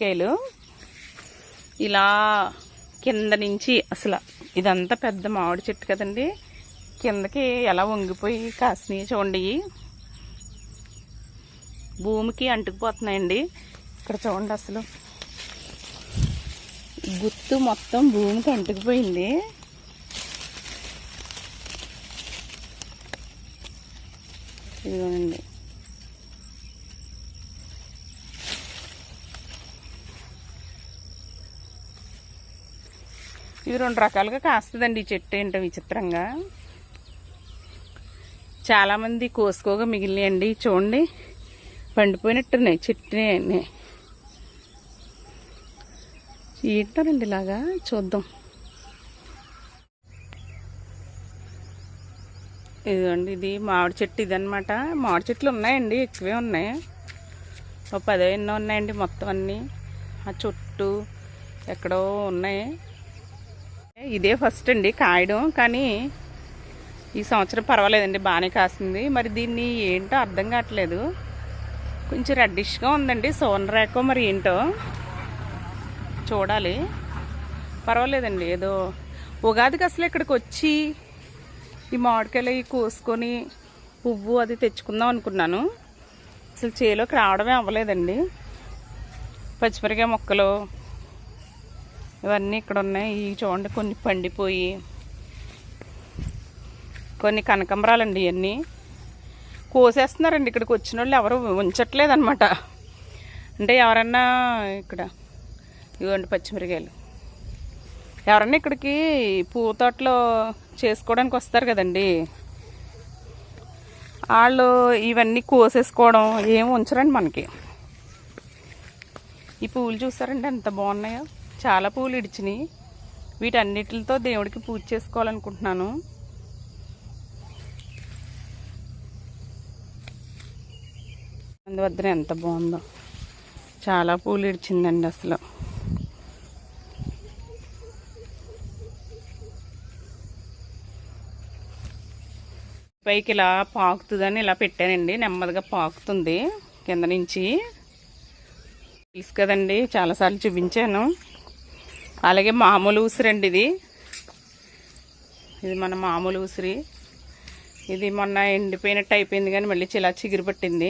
పచ్చిమిరకాయలు ఇలా కింద నుంచి అసలు ఇదంతా పెద్ద మామిడి చెట్టు కదండి, కిందకి ఎలా వంగిపోయి కాసినాయి చూడండి. భూమికి అంటుకుపోతున్నాయండి. ఇక్కడ చూడండి, అసలు గుత్తు మొత్తం భూమికి అంటుకుపోయింది. ఇదిగోనండి, ఇవి 2 రకాలుగా కాస్తుందండి ఈ చెట్టు. ఏంటో విచిత్రంగా చాలామంది కోసుకోగా మిగిలినాయండి. చూడండి, పండిపోయినట్టున్నాయి చెట్టునే. ఏంటారండి ఇలాగా, చూద్దాం. ఇదిగోండి, ఇది మామిడి చెట్టు. ఇదనమాట మామిడి చెట్లు ఉన్నాయండి, ఎక్కువే ఉన్నాయి. 10 ఎన్నో ఉన్నాయండి మొత్తం అన్నీ. ఆ చుట్టూ ఎక్కడో ఉన్నాయి. ఇదే ఫస్ట్ అండి కాయడం, కానీ ఈ సంవత్సరం పర్వాలేదండి, బాగానే కాసింది. మరి దీన్ని ఏంటో అర్థం కావట్లేదు, కొంచెం రెడ్డిష్గా ఉందండి. సోనరేకో మరి ఏంటో చూడాలి. పర్వాలేదండి, ఏదో ఉగాదికి అసలు ఇక్కడికి వచ్చి ఈ మామిడికాయలు కోసుకొని పువ్వు అది తెచ్చుకుందాం అనుకున్నాను. అసలు చేలోకి రావడమే అవ్వలేదండి. పచ్చిమిరకాయ మొక్కలు ఇవన్నీ ఇక్కడ ఉన్నాయి. ఇవి చూడండి, కొన్ని పండిపోయి, కొన్ని కనకంబరాలండి. ఇవన్నీ కోసేస్తున్నారండి. ఇక్కడికి వచ్చిన వాళ్ళు ఎవరు ఉంచట్లేదు అనమాట. అంటే ఎవరన్నా ఇక్కడ ఇవ్వండి పచ్చిమిరకాయలు, ఎవరన్నా ఇక్కడికి పూతోటలో చేసుకోవడానికి వస్తారు కదండి, వాళ్ళు ఇవన్నీ కోసేసుకోవడం ఏం ఉంచరండి మనకి. ఈ పువ్వులు చూసారండి ఎంత బాగున్నాయో, చాలా పువ్వులు ఇడిచినాయి. వీటన్నిటితో దేవుడికి పూజ చేసుకోవాలనుకుంటున్నాను. అందువద్దన ఎంత బాగుందో, చాలా పూలు ఇడిచిందండి అసలు. పైకి ఇలా పాకుతుందని ఇలా పెట్టానండి, నెమ్మదిగా పాకుతుంది కింద నుంచి. తెలుసు కదండి, చాలాసార్లు చూపించాను. అలాగే మామూలు ఉసిరండి ఇది మన మామూలు ఉసిరి. ఇది మొన్న ఎండిపోయినట్టు అయిపోయింది, కానీ మళ్ళీ ఇలా చిగురు పట్టింది.